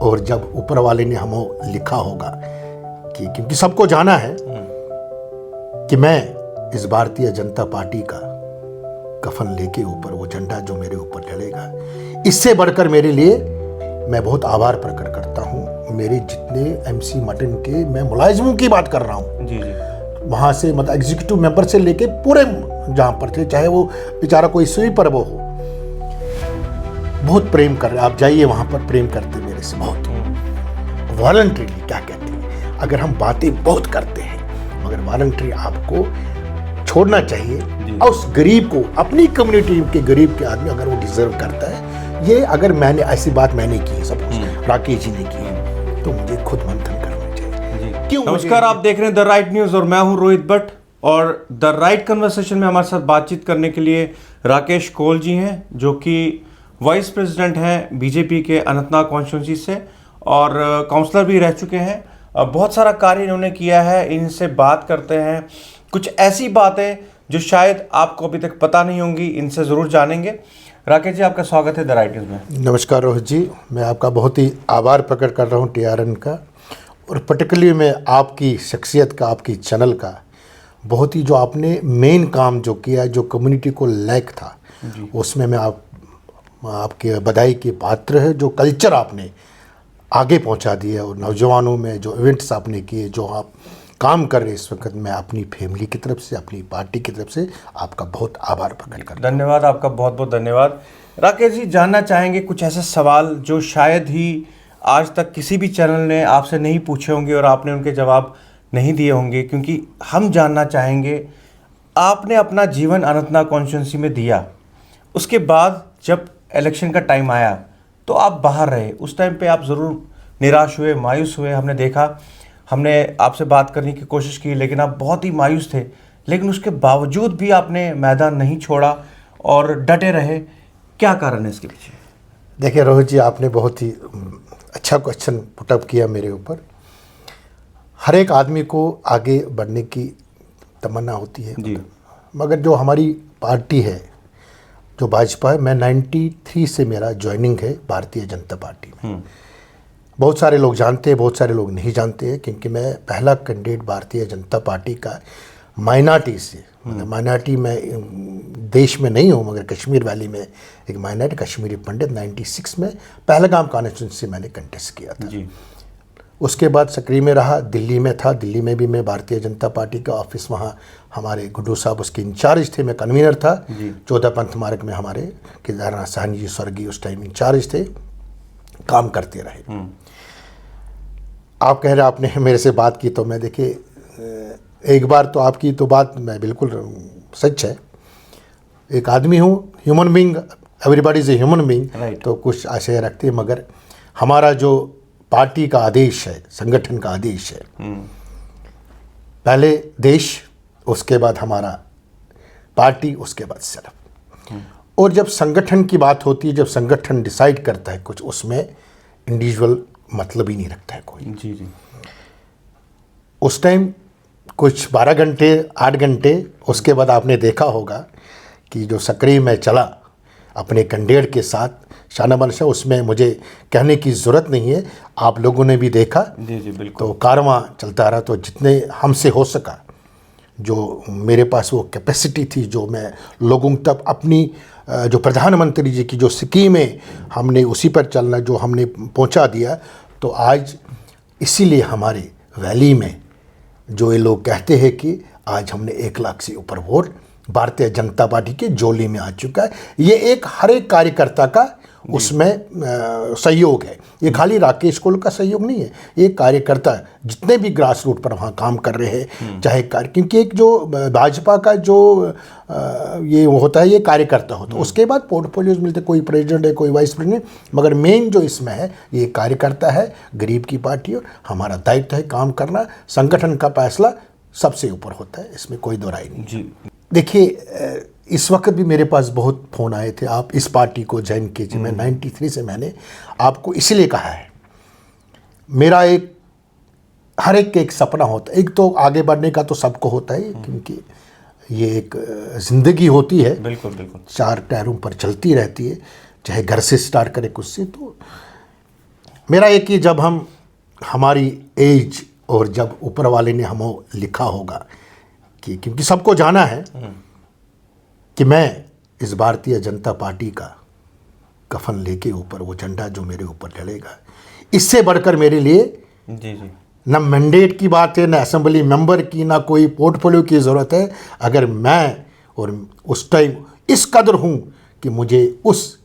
और जब ऊपर वाले ने हमें लिखा होगा कि क्योंकि सबको जाना है कि मैं इस भारतीय जनता पार्टी का कफन लेके ऊपर वो झंडा जो मेरे ऊपर चढ़ेगा, इससे बढ़कर मेरे लिए मैं बहुत आभार प्रकट करता हूँ। मेरे जितने एमसी मटन के, मैं मुलाजिमों की बात कर रहा हूँ जी जी, वहाँ से मतलब एग्जीक्यूटिव मेंबर से लेके पूरे जहाँ पर थे, चाहे वो बेचारा कोई स्वीपर वो हो, बहुत प्रेम कर रहे। आप जाइए वहाँ पर, प्रेम करते मेरे से बहुत वॉलंटरीली। क्या कहते हैं, अगर हम बातें बहुत करते हैं मगर वॉलंटरी आपको छोड़ना चाहिए। और उस गरीब को, अपनी कम्युनिटी के गरीब के आदमी अगर वो डिजर्व करता है, ये अगर मैंने ऐसी बात मैंने की है, सपोज राकेश जी ने की है, तो मुझे खुद मंथन करना चाहिए। क्यों? नमस्कार, आप देख रहे हैं द राइट न्यूज और मैं हूं रोहित भट्ट। और द राइट कन्वर्सेशन में हमारे साथ बातचीत करने के लिए राकेश कोल जी हैं, जो कि वाइस प्रेसिडेंट हैं बीजेपी के अनंतनाग कॉन्स्टिट्यूंसी से और काउंसलर भी रह चुके हैं। बहुत सारा कार्य इन्होंने किया है। इनसे बात करते हैं कुछ ऐसी बातें जो शायद आपको अभी तक पता नहीं होंगी, इनसे ज़रूर जानेंगे। राकेश जी, आपका स्वागत है द राइट न्यूज़ में। नमस्कार रोहित जी, मैं आपका बहुत ही आभार प्रकट कर रहा हूँ TRN का, और पर्टिकुलरली मैं आपकी शख्सियत का, आपकी चैनल का, बहुत ही जो आपने मेन काम जो किया, जो कम्युनिटी को लैक था, उसमें मैं आपके बधाई के पात्र है। जो कल्चर आपने आगे पहुंचा दिया और नौजवानों में जो इवेंट्स आपने किए, जो आप काम कर रहे हैं इस वक्त, मैं अपनी फैमिली की तरफ से, अपनी पार्टी की तरफ से आपका बहुत आभार प्रकट करता हूं। धन्यवाद, आपका बहुत बहुत धन्यवाद। राकेश जी, जानना चाहेंगे कुछ ऐसे सवाल जो शायद ही आज तक किसी भी चैनल ने आपसे नहीं पूछे होंगे और आपने उनके जवाब नहीं दिए होंगे, क्योंकि हम जानना चाहेंगे आपने अपना जीवन अनंतनाग कॉन्स्टिट्यूंसी में दिया, उसके बाद जब इलेक्शन का टाइम आया तो आप बाहर रहे। उस टाइम पे आप ज़रूर निराश हुए, मायूस हुए। हमने देखा, हमने आपसे बात करने की कोशिश की, लेकिन आप बहुत ही मायूस थे। लेकिन उसके बावजूद भी आपने मैदान नहीं छोड़ा और डटे रहे। क्या कारण है इसके पीछे? देखिए रोहित जी, आपने बहुत ही अच्छा क्वेश्चन पुटअप किया मेरे ऊपर। हर एक आदमी को आगे बढ़ने की तमन्ना होती है जी, मगर जो हमारी पार्टी है, जो भाजपा है, मैं 93 से मेरा ज्वाइनिंग है भारतीय जनता पार्टी में। बहुत सारे लोग जानते हैं, बहुत सारे लोग नहीं जानते हैं, क्योंकि मैं पहला कैंडिडेट भारतीय जनता पार्टी का माइनॉरिटी से, मतलब माइनॉरिटी में देश में नहीं हूँ मगर कश्मीर वैली में एक माइनॉरिटी, कश्मीरी पंडित, 96 में पहलगाम कॉन्स्टिट्यूंसी से मैंने कंटेस्ट किया था जी। उसके बाद सक्रिय में रहा, दिल्ली में था, दिल्ली में भी मैं भारतीय जनता पार्टी का ऑफिस, वहाँ हमारे गुड्डू साहब उसके इंचार्ज थे, मैं कन्वीनर था। 14 पंथ मार्ग में हमारे केदारनाथ साहनी जी स्वर्गीय उस टाइम इंचार्ज थे, काम करते रहे। आप कह रहे आपने मेरे से बात की, तो मैं देखिए एक बार तो आपकी तो बात मैं बिल्कुल सच है। एक आदमी हूँ, human being, everybody is a human being, तो कुछ आशय रखते हैं, मगर हमारा जो पार्टी का आदेश है, संगठन का आदेश है, पहले देश, उसके बाद हमारा पार्टी, उसके बाद सिर्फ। और जब संगठन की बात होती है, जब संगठन डिसाइड करता है कुछ, उसमें इंडिविजुअल मतलब ही नहीं रखता है कोई। जी जी। उस टाइम कुछ 12 घंटे 8 घंटे, उसके बाद आपने देखा होगा कि जो सक्रिय में चला अपने कैंडिडेट के साथ, शाना बनशा, उसमें मुझे कहने की ज़रूरत नहीं है, आप लोगों ने भी देखा। जी जी, बिल्कुल। तो कारवां चलता रहा, तो जितने हमसे हो सका, जो मेरे पास वो कैपेसिटी थी, जो मैं लोगों तक अपनी जो प्रधानमंत्री जी की जो स्कीमें, हमने उसी पर चलना, जो हमने पहुंचा दिया। तो आज इसीलिए हमारे वैली में जो ये लोग कहते हैं कि आज हमने 1 लाख से ऊपर वोट भारतीय जनता पार्टी के जोली में आ चुका है। ये एक हर एक कार्यकर्ता का उसमें सहयोग है। ये खाली राकेश कोल का सहयोग नहीं है, ये कार्यकर्ता जितने भी ग्रास रूट पर वहाँ काम कर रहे हैं, चाहे क्योंकि एक जो भाजपा का जो ये होता है, ये कार्यकर्ता होता है, उसके बाद पोर्टफोलियोज मिलते, कोई प्रेसिडेंट है, कोई वाइस प्रेसिडेंट, मगर मेन जो इसमें है ये कार्यकर्ता है, गरीब की पार्टी, और हमारा दायित्व है काम करना। संगठन का फैसला सबसे ऊपर होता है, इसमें कोई दो राय नहीं जी। देखिए, इस वक्त भी मेरे पास बहुत फ़ोन आए थे, आप इस पार्टी को ज्वाइन कीजिए। मैं 93 से मैंने आपको इसलिए कहा है, मेरा एक हर एक का एक सपना होता है। एक तो आगे बढ़ने का तो सबको होता है, क्योंकि ये एक ज़िंदगी होती है, बिल्कुल बिल्कुल, 4 टायरों पर चलती रहती है, चाहे घर से स्टार्ट करे कुछ से। तो मेरा एक ही, जब हम हमारी एज और जब ऊपर वाले ने हमें लिखा होगा कि, क्योंकि सबको जाना है कि मैं इस भारतीय जनता पार्टी का कफन लेके ऊपर वो झंडा जो मेरे ऊपर डलेगा, इससे बढ़कर मेरे लिए जी जी ना मैंडेट की बात है, ना असेंबली मेंबर की, ना कोई पोर्टफोलियो की ज़रूरत है। अगर मैं और उस टाइम इस कदर हूँ कि मुझे उस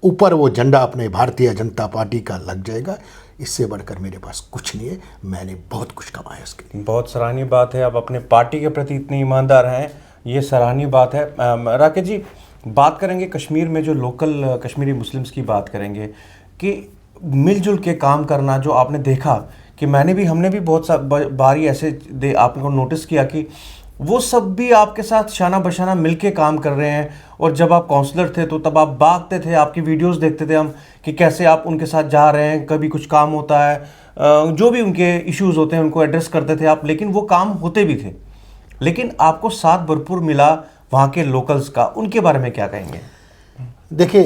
ऊपर वो झंडा अपने भारतीय जनता पार्टी का लग जाएगा, इससे बढ़कर मेरे पास कुछ नहीं है। मैंने बहुत कुछ कमाया इसके लिए। बहुत सराहनीय बात है, आप अपने पार्टी के प्रति इतने ईमानदार हैं, ये सराहनीय बात है। राकेश जी, बात करेंगे कश्मीर में जो लोकल कश्मीरी मुस्लिम्स की बात करेंगे कि मिलजुल के काम करना, जो आपने देखा कि हमने भी बहुत बारी ऐसे आपको नोटिस किया कि वो सब भी आपके साथ शाना बशाना मिलके काम कर रहे हैं। और जब आप काउंसलर थे तो तब आप भागते थे, आपकी वीडियोस देखते थे हम कि कैसे आप उनके साथ जा रहे हैं, कभी कुछ काम होता है, जो भी उनके इश्यूज होते हैं उनको एड्रेस करते थे आप, लेकिन वो काम होते भी थे। लेकिन आपको साथ भरपूर मिला वहाँ के लोकल्स का, उनके बारे में क्या कहेंगे? देखिए,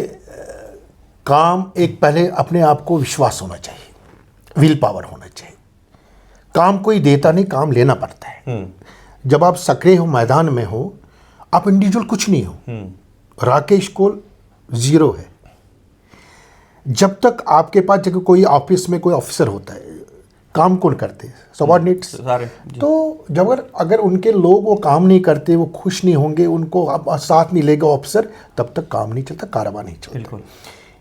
काम एक पहले अपने आप को विश्वास होना चाहिए, विल पावर होना चाहिए। काम कोई देता नहीं, काम लेना पड़ता है। जब आप सक्रिय हो, मैदान में हो, आप इंडिविजुअल कुछ नहीं हो। राकेश कोल जीरो है। जब तक आपके पास जब कोई ऑफिस में कोई ऑफिसर होता है, काम कौन करते हैं? सबॉर्डिनेट्स सारे। तो जब अगर उनके लोग वो काम नहीं करते, वो खुश नहीं होंगे, उनको आप साथ नहीं लेगा ऑफिसर, तब तक काम नहीं चलता, कारोबार नहीं चलता।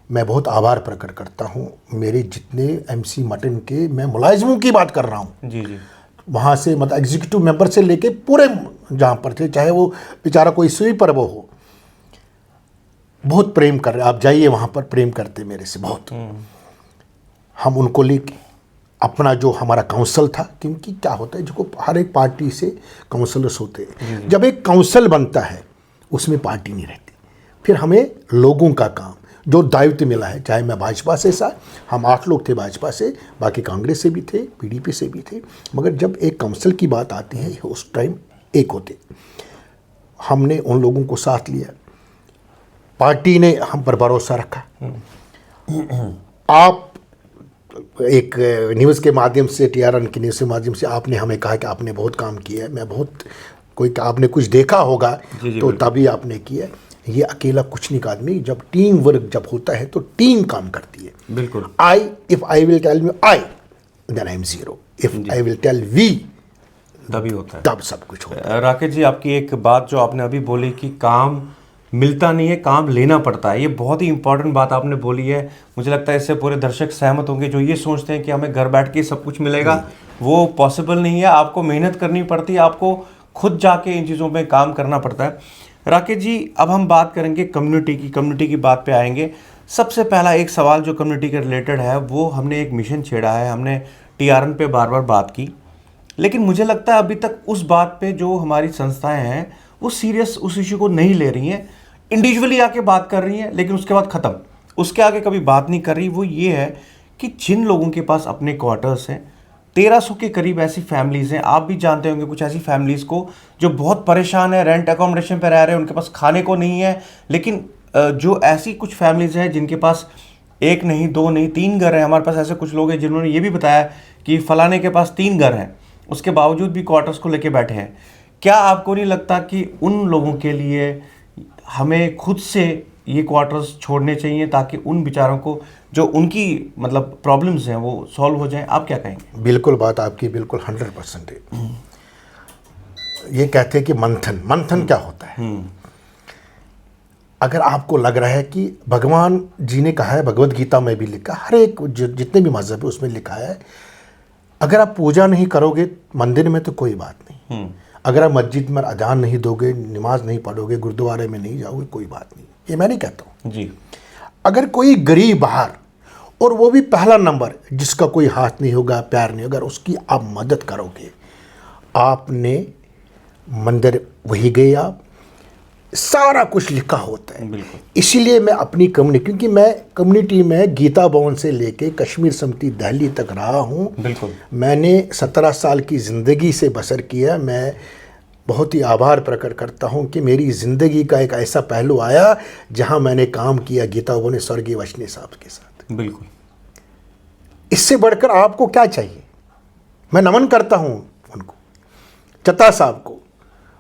मैं बहुत आभार प्रकट करता हूँ मेरे जितने एमसी मटन के, मैं मुलाजिमों की बात कर रहा हूँ जी जी, वहाँ से, मतलब एग्जीक्यूटिव मेंबर से लेके पूरे जहाँ पर थे, चाहे वो बेचारा कोई स्वीपर वो हो, बहुत प्रेम कर रहे। आप जाइए वहाँ पर, प्रेम करते मेरे से बहुत। हम उनको लेके अपना जो हमारा काउंसिल था, क्योंकि क्या होता है, जो हर एक पार्टी से काउंसलर्स होते हैं, जब एक काउंसिल बनता है उसमें पार्टी नहीं रहती। फिर हमें लोगों का काम जो दायित्व मिला है, चाहे मैं भाजपा से हम 8 लोग थे भाजपा से, बाकी कांग्रेस से भी थे, पीडीपी से भी थे, मगर जब एक काउंसिल की बात आती है उस टाइम एक होते। हमने उन लोगों को साथ लिया, पार्टी ने हम पर भरोसा रखा। आप एक न्यूज़ के माध्यम से, TRN की न्यूज़ के माध्यम से आपने हमें कहा कि आपने बहुत काम किया है, मैं बहुत कोई आपने कुछ देखा होगा तो तभी आपने किया। ये अकेला कुछ नहीं का आदमी, जब टीम वर्क जब होता है तो टीम काम करती है। बिल्कुल। If I will tell me I, then I am zero. If I will tell we, तभी होता है, तब सब कुछ होता है। राकेश जी, आपकी एक बात जो आपने अभी बोली कि काम मिलता नहीं है, काम लेना पड़ता है, ये बहुत ही इंपॉर्टेंट बात आपने बोली है। मुझे लगता है इससे पूरे दर्शक सहमत होंगे जो ये सोचते हैं कि हमें घर बैठ के सब कुछ मिलेगा। वो पॉसिबल नहीं है, आपको मेहनत करनी पड़ती है, आपको खुद जाके इन चीज़ों में काम करना पड़ता है। राकेश जी, अब हम बात करेंगे कम्युनिटी की बात पे आएंगे। सबसे पहला एक सवाल जो कम्युनिटी के रिलेटेड है, वो हमने एक मिशन छेड़ा है, हमने TRN पे बार बार बात की, लेकिन मुझे लगता है अभी तक उस बात पे जो हमारी संस्थाएं हैं वो सीरियस उस इशू को नहीं ले रही हैं। इंडिविजुअली आके बात कर रही हैं, लेकिन उसके बाद ख़त्म, उसके आगे कभी बात नहीं कर रही। वो ये है कि जिन लोगों के पास अपने क्वार्टर्स हैं, 1300 के करीब ऐसी फैमिलीज़ हैं, आप भी जानते होंगे कुछ ऐसी फैमिलीज़ को जो बहुत परेशान है, रेंट अकोमोडेशन पर रह रहे हैं, उनके पास खाने को नहीं है। लेकिन जो ऐसी कुछ फैमिलीज़ हैं जिनके पास 1 नहीं 2 नहीं 3 घर हैं। हमारे पास ऐसे कुछ लोग हैं जिन्होंने ये भी बताया कि फलाने के पास 3 घर हैं, उसके बावजूद भी क्वार्टर्स को लेके बैठे हैं। क्या आपको नहीं लगता कि उन लोगों के लिए हमें खुद से ये क्वार्टर्स छोड़ने चाहिए ताकि उन बेचारों को जो उनकी मतलब प्रॉब्लम्स हैं वो सॉल्व हो जाएं? आप क्या कहेंगे? बिल्कुल, बात आपकी बिल्कुल 100% है। ये कहते हैं कि मंथन क्या होता है? अगर आपको लग रहा है कि भगवान जी ने कहा है, भगवत गीता में भी लिखा, हर एक जितने भी मजहब है उसमें लिखा है, अगर आप पूजा नहीं करोगे मंदिर में तो कोई बात नहीं, अगर आप मस्जिद में अजान नहीं दोगे, नमाज नहीं पढ़ोगे, गुरुद्वारे में नहीं जाओगे, कोई बात नहीं। ये मैं नहीं कहता हूँ जी। अगर कोई गरीब बाहर, और वो भी पहला नंबर, जिसका कोई हाथ नहीं होगा, प्यार नहीं होगा, उसकी आप मदद करोगे, आपने मंदिर वही गए, आप सारा कुछ लिखा होता है। इसीलिए मैं अपनी कम्युनिटी, क्योंकि मैं कम्युनिटी में गीता भवन से लेके कश्मीर समिति दिल्ली तक रहा हूँ, मैंने 17 साल की ज़िंदगी से बसर किया। मैं बहुत ही आभार प्रकट करता हूँ कि मेरी ज़िंदगी का एक ऐसा पहलू आया जहाँ मैंने काम किया गीता भवन स्वर्गीय वैष्णव साहब के साथ। बिल्कुल। इससे बढ़कर आपको क्या चाहिए? मैं नमन करता हूँ उनको, चत्ता साहब को,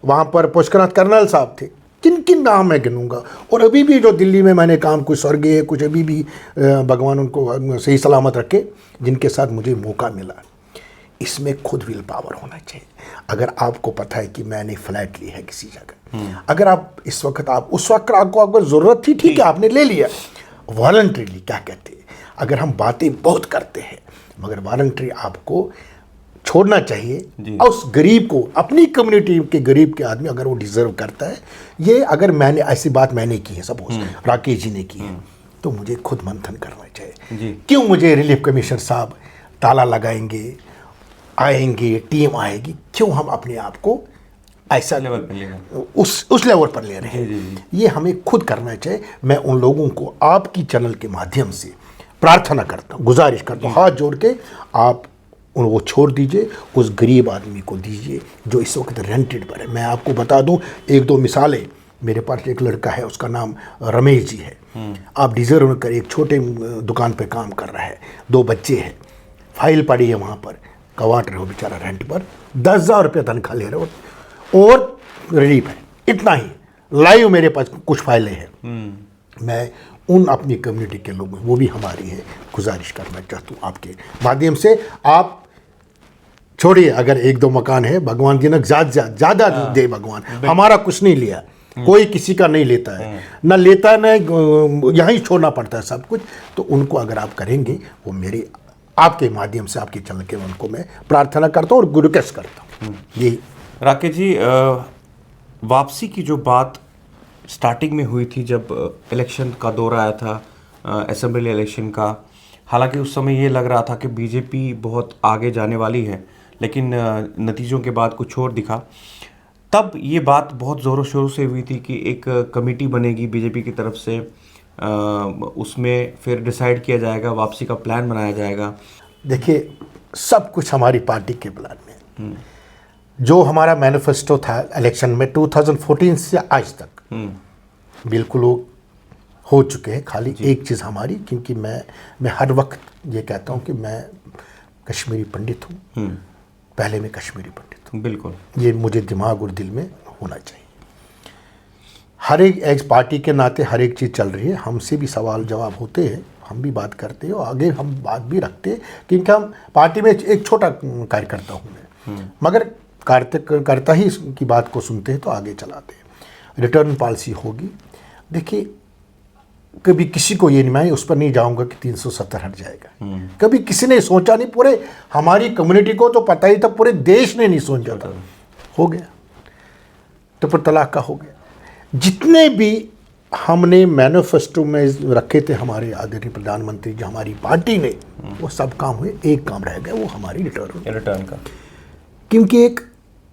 वहाँ पर पुष्करनाथ कर्नल साहब थे, किन किन नाम मैं गिनूंगा। और अभी भी जो दिल्ली में मैंने काम, कुछ स्वर्गीय, कुछ अभी भी भगवान उनको सही सलामत रखे, जिनके साथ मुझे मौका मिला। इसमें खुद विल पावर होना चाहिए। अगर आपको पता है कि मैंने फ्लैट ली है किसी जगह, अगर आप इस वक्त, आप उस वक्त आपको अगर ज़रूरत थी, ठीक है आपने ले लिया, वॉलंटरीली, क्या कहते हैं, अगर हम बातें बहुत करते हैं मगर वॉलंटरी आपको छोड़ना चाहिए। और उस गरीब को, अपनी कम्युनिटी के गरीब के आदमी अगर वो डिजर्व करता है, ये अगर मैंने ऐसी बात मैंने की है, सपोज राकेश जी ने की है, तो मुझे खुद मंथन करना चाहिए। क्यों मुझे रिलीफ कमिश्नर साहब ताला लगाएंगे, आएंगे, टीम आएगी, क्यों हम अपने आप को ऐसा लेवल पर ले रहे हैं, उस लेवल पर ले रहे हैं? ये हमें खुद करना चाहिए। मैं उन लोगों को आपकी चैनल के माध्यम से प्रार्थना करता हूँ, गुजारिश करता हूँ, हाथ जोड़ के, आप वो छोड़ दीजिए, उस गरीब आदमी को दीजिए जो इस वक्त रेंटेड पर है। मैं आपको बता दूं एक दो मिसालें। मेरे पास एक लड़का है, उसका नाम रमेश जी है। आप डिजर्व कर, एक छोटे दुकान पे काम कर रहा है, 2 बच्चे हैं, फाइल पड़ी है वहाँ पर, कवाट रहे हो बेचारा रेंट पर, 10,000 रुपये तनख्वाह ले रहे हो और रिलीफ है, इतना ही। लाइव मेरे पास कुछ फाइलें हैं। मैं उन अपनी कम्युनिटी के लोगों, वो भी हमारी है, गुजारिश करना चाहता हूँ आपके माध्यम से। आप छोड़िए, अगर 1-2 मकान है, भगवान जी ने ज़्यादा दे भगवान, हमारा कुछ नहीं लिया, कोई किसी का नहीं लेता है, ना लेता है, ना यहाँ ही छोड़ना पड़ता है सब कुछ। तो उनको अगर आप करेंगे, वो मेरी आपके माध्यम से, आपके चैनल के, उनको मैं प्रार्थना करता हूँ और रिक्वेस्ट करता हूँ। यही राकेश जी, वापसी की जो बात स्टार्टिंग में हुई थी, जब इलेक्शन का दौर आया था, असेंबली इलेक्शन का, हालांकि उस समय ये लग रहा था कि बीजेपी बहुत आगे जाने वाली है, लेकिन नतीजों के बाद कुछ और दिखा। तब ये बात बहुत ज़ोरों शोरों से हुई थी कि एक कमेटी बनेगी बीजेपी की तरफ से, उसमें फिर डिसाइड किया जाएगा, वापसी का प्लान बनाया जाएगा। देखिए, सब कुछ हमारी पार्टी के प्लान में। जो हमारा मैनिफेस्टो था इलेक्शन में 2014 से आज तक, बिल्कुल वो हो चुके हैं। खाली एक चीज़ हमारी, क्योंकि मैं हर वक्त ये कहता हूँ कि मैं कश्मीरी पंडित हूँ, पहले मैं कश्मीरी पंडित हूँ, बिल्कुल, ये मुझे दिमाग और दिल में होना चाहिए। हर एक पार्टी के नाते हर एक चीज़ चल रही है, हमसे भी सवाल जवाब होते हैं, हम भी बात करते हैं और आगे हम बात भी रखते हैं, क्योंकि हम पार्टी में एक छोटा कार्यकर्ता हूँ मैं, मगर कार्यकर्ता ही की बात को सुनते हैं तो आगे चलाते हैं। रिटर्न पॉलिसी होगी। देखिए, कभी किसी को ये नहीं, मैं उस पर नहीं जाऊंगा कि 370 हट जाएगा, कभी किसी ने सोचा नहीं। पूरे हमारी कम्युनिटी को तो पता ही था, पूरे देश ने नहीं सोचा था, हो गया। ट्रिपल तलाक का हो गया। जितने भी हमने मैनिफेस्टो में रखे थे हमारे आदरणीय प्रधानमंत्री जी, हमारी पार्टी ने, वो सब काम हुए, एक काम रह गया, वो हमारी रिटर्न का। क्योंकि एक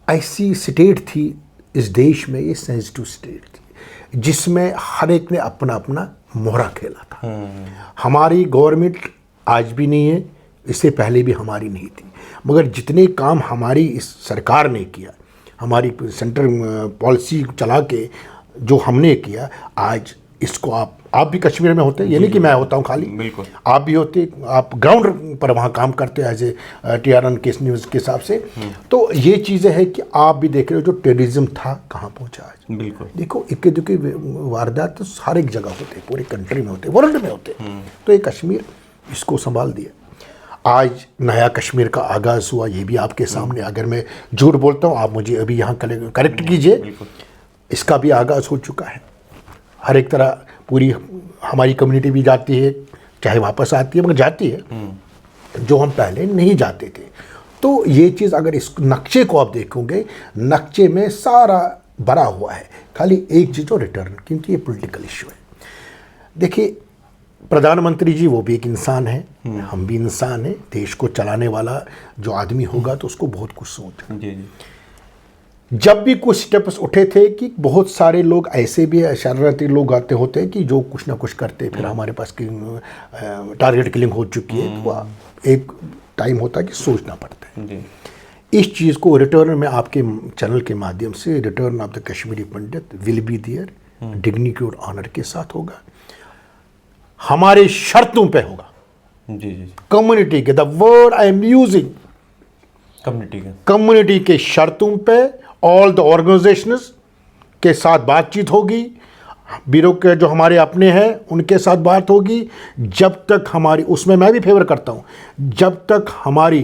ऐसी स्टेट थी इस देश में, ये सेंसिटिव स्टेट थी, जिसमें हर एक ने अपना अपना मोहरा खेला था। हमारी गवर्नमेंट आज भी नहीं है, इससे पहले भी हमारी नहीं थी, मगर जितने काम हमारी इस सरकार ने किया, हमारी सेंट्रल पॉलिसी चला के जो हमने किया, आज इसको आप भी कश्मीर में होते, ये नहीं कि मैं होता हूँ खाली, बिल्कुल आप भी होते, आप ग्राउंड पर वहाँ काम करते एज ए TRN के न्यूज़ के हिसाब से। तो ये चीज़ें हैं कि आप भी देख रहे हो जो टेररिज्म था कहाँ पहुँचा आज। बिल्कुल, देखो, इक्के दुक्के वारदात तो हर एक जगह होते, पूरे कंट्री में होते, वर्ल्ड में होते। तो ये कश्मीर इसको संभाल दिया। आज नया कश्मीर का आगाज़ हुआ, ये भी आपके सामने। अगर मैं झूठ बोलता हूँ, आप मुझे अभी यहाँ करेक्ट कीजिए, इसका भी आगाज़ हो चुका है। हर एक तरह पूरी हमारी कम्युनिटी भी जाती है, चाहे वापस आती है, मगर जाती है, जो हम पहले नहीं जाते थे। तो ये चीज़, अगर इस नक्शे को आप देखोगे, नक्शे में सारा भरा हुआ है, खाली एक चीज़, रिटर्न, क्योंकि ये पॉलिटिकल इशू है। देखिए, प्रधानमंत्री जी वो भी एक इंसान है, हम भी इंसान हैं। देश को चलाने वाला जो आदमी होगा तो उसको बहुत कुछ सोचना। जब भी कुछ स्टेप्स उठे थे कि बहुत सारे लोग ऐसे भी शरारती लोग आते होते हैं कि जो कुछ ना कुछ करते, फिर हमारे पास टारगेट किलिंग हो चुकी है, तो एक टाइम होता है कि सोचना पड़ता है। इस चीज़ को रिटर्न में आपके चैनल के माध्यम से, return of the Kashmiri Pandit will be there, dignity और ऑनर के साथ होगा, हमारे शर्तों पे होगा। जी जी। कम्युनिटी के, the word I am using, community के शर्तों पे ऑल द ऑर्गेनाइजेशंस के साथ बातचीत होगी, ब्यूरोक्रेट जो हमारे अपने हैं उनके साथ बात होगी, जब तक हमारी, उसमें मैं भी फेवर करता हूँ, जब तक हमारी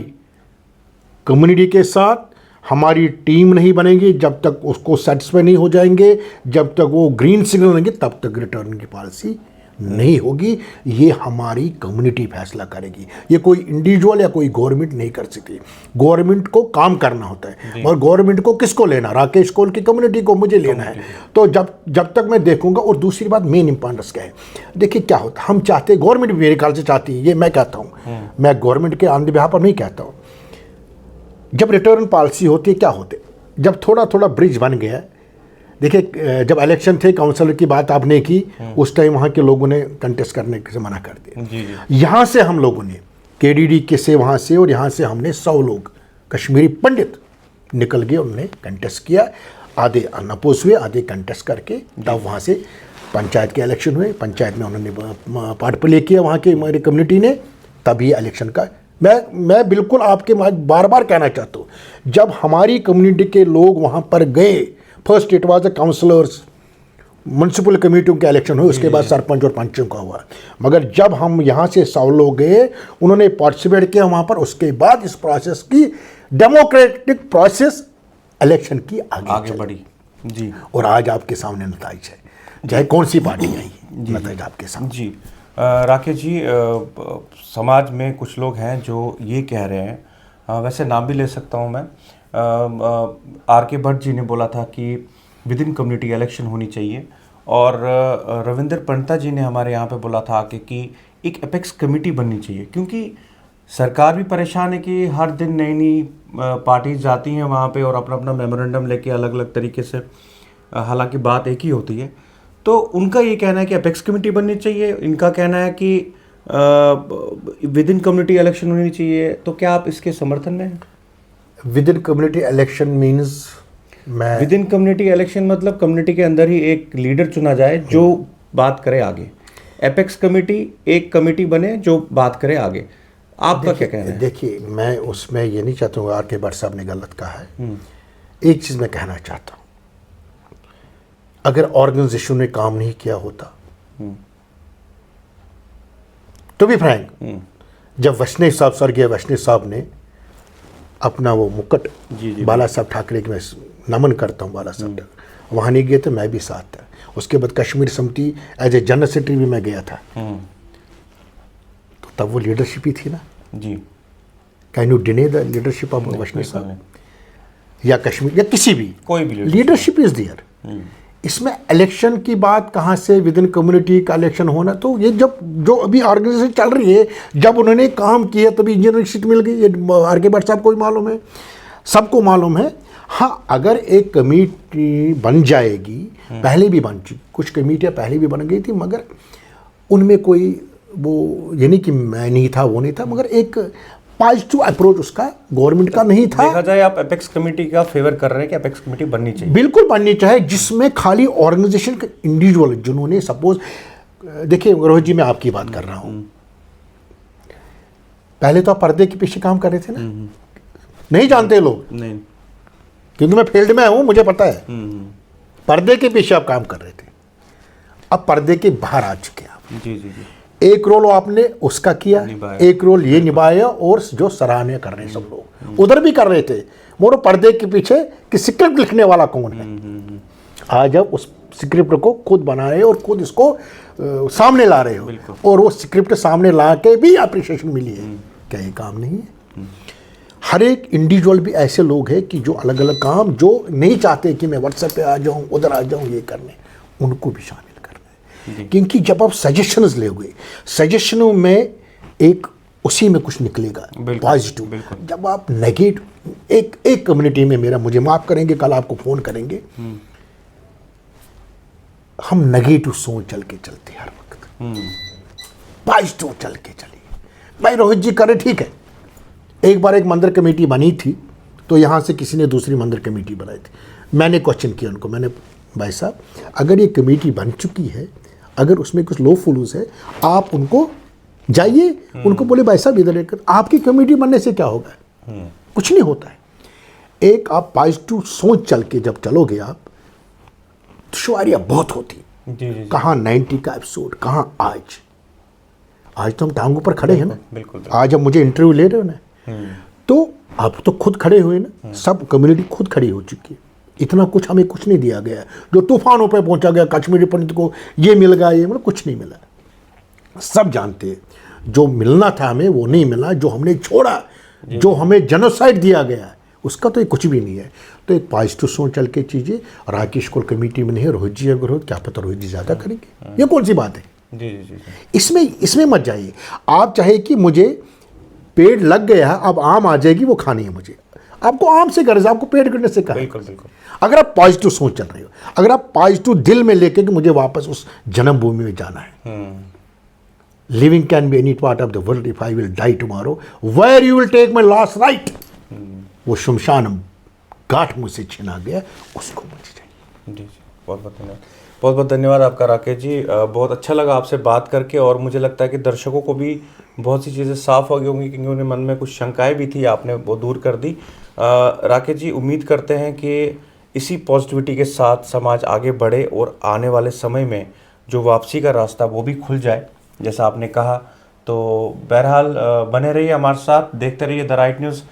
कम्युनिटी के साथ हमारी टीम नहीं बनेगी, जब तक उसको सेटिस्फाई नहीं हो जाएंगे, जब तक वो ग्रीन सिग्नल देंगे, तब तक रिटर्न की पॉलिसी नहीं होगी। ये हमारी कम्युनिटी फैसला करेगी, ये कोई इंडिविजुअल या कोई गवर्नमेंट नहीं कर सकती। गवर्नमेंट को काम करना होता है, और गवर्नमेंट को किसको लेना, राकेश कोल की कम्युनिटी को मुझे लेना है। तो जब तक मैं देखूंगा। और दूसरी बात मेन इंपॉर्टेंस क्या है, देखिए क्या होता है, हम चाहते, गवर्नमेंट भी मेरे ख्याल से चाहती है, ये मैं कहता हूँ, मैं गवर्नमेंट के ऑन द बिहाफ पर नहीं कहता हूँ। जब रिटर्न पॉलिसी होती है, क्या होते, जब थोड़ा थोड़ा ब्रिज बन गया, देखिए जब इलेक्शन थे, काउंसलर की बात आपने की, उस टाइम वहाँ के लोगों ने कंटेस्ट करने से मना कर दिया। यहाँ से हम लोगों ने केडीडी के से वहाँ से, और यहाँ से हमने 100 लोग कश्मीरी पंडित निकल गए, उन्होंने कंटेस्ट किया, आधे अनअपोज हुए, आधे कंटेस्ट करके तब वहाँ से पंचायत के इलेक्शन हुए। पंचायत में उन्होंने पार्ट प्ले किया वहाँ के हमारी कम्युनिटी ने, तभी इलेक्शन का मैं बिल्कुल आपके बार बार कहना चाहता हूँ, जब हमारी कम्युनिटी के लोग वहाँ पर गए, first it was the councillors, municipal कमेटियों के इलेक्शन हुए, उसके बाद सरपंच और पंचों का हुआ। मगर जब हम यहाँ से 100 लोग गए, उन्होंने पार्टिसिपेट किया वहाँ पर, उसके बाद इस प्रोसेस की, डेमोक्रेटिक प्रोसेस इलेक्शन की आगे बढ़ी जी। और आज आपके सामने नतीजा है, चाहे कौन सी पार्टी आई, नतीजा आपके सामने जी। राकेश जी, समाज में कुछ लोग हैं जो ये कह रहे हैं, वैसे नाम भी ले सकता हूँ मैं, आर.के. भट्ट जी ने बोला था कि विद इन कम्युनिटी इलेक्शन होनी चाहिए, और रविंदर पंडिता जी ने हमारे यहाँ पे बोला था आके कि एक एपेक्स कमेटी बननी चाहिए, क्योंकि सरकार भी परेशान है कि हर दिन नई नई पार्टीज जाती हैं वहाँ पे और अपना अपना मेमोरेंडम लेके अलग अलग तरीके से, हालांकि बात एक ही होती है। तो उनका ये कहना है कि एपेक्स कमेटी बननी चाहिए, इनका कहना है कि विद इन कम्युनिटी इलेक्शन होनी चाहिए। तो क्या आप इसके समर्थन में हैं? With in community election means, मैं विद इन कम्युनिटी इलेक्शन मतलब कम्युनिटी के अंदर ही एक लीडर चुना जाए जो बात करे आगे। एपेक्स कमेटी एक कमेटी बने जो बात करे आगे। आपका क्या कहना है? देखिए, मैं उसमें ये नहीं चाहता हूँ, आर.के. भट्ट साहब ने गलत कहा है। एक चीज़ मैं कहना चाहता हूँ, अगर ऑर्गेनाइजेशन ने काम नहीं किया होता, तो भी फ्रैंक, जब वैष्णव साहब, स्वर्गीय वैष्णव साहब ने अपना वो मुकुट, बाला साहब ठाकरे की मैं नमन करता हूँ, बाला साहब ठाकरे वहाँ नहीं गए थे, मैं भी साथ था। उसके बाद कश्मीर समिति एज ए जनरल सेक्रेटरी भी मैं गया था, तो तब वो लीडरशिप ही थी ना जी। Can you deny the leadership of Vaishnav साहब या कश्मीर या किसी भी, कोई भी लीडरशिप इज देयर। इसमें इलेक्शन की बात कहाँ से, विद इन कम्युनिटी का इलेक्शन होना, तो ये जब जो अभी ऑर्गेनाइजेशन चल रही है, जब उन्होंने काम किया तभी इंजीनियरिंग सीट मिल गई, ये आर.के. भट्ट साहब को भी मालूम है, सबको मालूम है। हाँ, अगर एक कमेटी बन जाएगी, पहले भी बन चुकी, कुछ कमेटियाँ पहले भी बन गई थी, मगर उनमें कोई वो ये नहीं कि मैं नहीं था, वो नहीं था, मगर एक पॉजिटिव अप्रोच उसका गवर्नमेंट का नहीं था। देखा जाए आप एपेक्स कमेटी का फेवर कर रहे हैं कि एपेक्स कमेटी बननी चाहिए? बिल्कुल बननी चाहिए, जिसमें खाली ऑर्गेनाइजेशन के इंडिविजुअल, जिन्होंने सपोज, देखिए रोहित जी, मैं आपकी बात कर रहा हूँ, पहले तो आप पर्दे के पीछे काम कर रहे थे ना, नहीं जानते लोग, नहीं, क्योंकि मैं फील्ड में हूँ, मुझे पता है, पर्दे के पीछे आप काम कर रहे थे, अब पर्दे के बाहर आ चुके हैं आप। जी जी जी। एक रोल आपने उसका किया, एक रोल ये निभाया, और जो सराहनीय कर रहे हैं सब लोग, उधर भी कर रहे थे, मोरो पर्दे के पीछे कि स्क्रिप्ट लिखने वाला कौन है, आज आप उस स्क्रिप्ट को खुद बना रहे हो और खुद इसको सामने ला रहे हो, और वो स्क्रिप्ट सामने ला के भी अप्रिशिएशन मिली है, क्या ये काम नहीं है? हर एक इंडिविजुअल भी ऐसे लोग हैं कि जो अलग अलग काम, जो नहीं चाहते कि मैं व्हाट्सएप पे आ जाऊँ, उधर आ जाऊँ, ये करने, उनको भी शामिल करना है। क्योंकि जब आप सजेशंस लोगे, सजेशनों में एक उसी में कुछ निकलेगा पॉजिटिव। जब आप नेगेटिव, एक कम्युनिटी में मेरा, मुझे माफ़ करेंगे, कल आपको फ़ोन करेंगे, हम नेगेटिव सोच चल के चलते हर वक्त, पॉजिटिव चल के चलिए। भाई रोहित जी करे, ठीक है, एक बार एक मंदिर कमेटी बनी थी, तो यहाँ से किसी ने दूसरी मंदिर कमेटी बनाई थी, मैंने क्वेश्चन किया उनको, मैंने, भाई साहब अगर ये कमेटी बन चुकी है, अगर उसमें कुछ लो फॉलोज है, आप उनको जाइए उनको बोले भाई साहब इधर लेकर, आपकी कमेटी बनने से क्या होगा? कुछ नहीं होता है। एक आप पॉजिटिव सोच चल के जब चलोगे आप, दुश्वारियाँ बहुत होती। जी जी कहाँ 90 का एपिसोड, कहाँ आज तो हम टांगों पर खड़े हैं ना। बिल्कुल आज अब मुझे इंटरव्यू ले रहे हो ना, तो आप तो खुद खड़े हुए ना, सब कम्युनिटी खुद खड़ी हो चुकी है। इतना कुछ हमें कुछ नहीं दिया गया है जो तूफानों पे पहुंचा गया, कश्मीरी पंडित को ये मिल गया, ये मतलब कुछ नहीं मिला। सब जानते हैं जो मिलना था हमें वो नहीं मिला, जो हमने छोड़ा, जो हमें जेनोसाइड दिया गया है उसका तो ये कुछ भी नहीं है। तो एक पॉजिटिव सोच चल के चीज़ें, राकेश को कमेटी में नहीं है, रोहित जी अगर हो, क्या पता रोहित जी ज़्यादा करेंगे, ये कौन सी बात है? जी जी जी इसमें मत जाइए। आप चाहे कि मुझे पेड़ लग गया, अब आम आ जाएगी वो खानी है मुझे, आपको आम से गर्ज, आपको पेड़ गिरने से कहा। बिल्कुल बिल्कुल। अगर आप पॉजिटिव सोच चल रहे हो, अगर आप पॉजिटिव दिल में लेके कि मुझे वापस उस जन्मभूमि में जाना है, living can be any part of the world, if I will die tomorrow where you will take my last rite, वो शमशान घाट मुझसे छिना गया, उसको मुझे चाहिए। जी जी, बहुत बहुत धन्यवाद, बहुत बहुत धन्यवाद आपका राकेश जी। बहुत अच्छा लगा आपसे बात करके, और मुझे लगता है कि दर्शकों को भी बहुत सी चीज़ें साफ हो गई होंगी, क्योंकि उन्हें मन में कुछ शंकाएं भी थी, आपने वो दूर कर दी। राकेश जी, उम्मीद करते हैं कि इसी पॉजिटिविटी के साथ समाज आगे बढ़े और आने वाले समय में जो वापसी का रास्ता वो भी खुल जाए जैसा आपने कहा। तो बहरहाल बने रहिए हमारे साथ, देखते रहिए द राइट न्यूज़।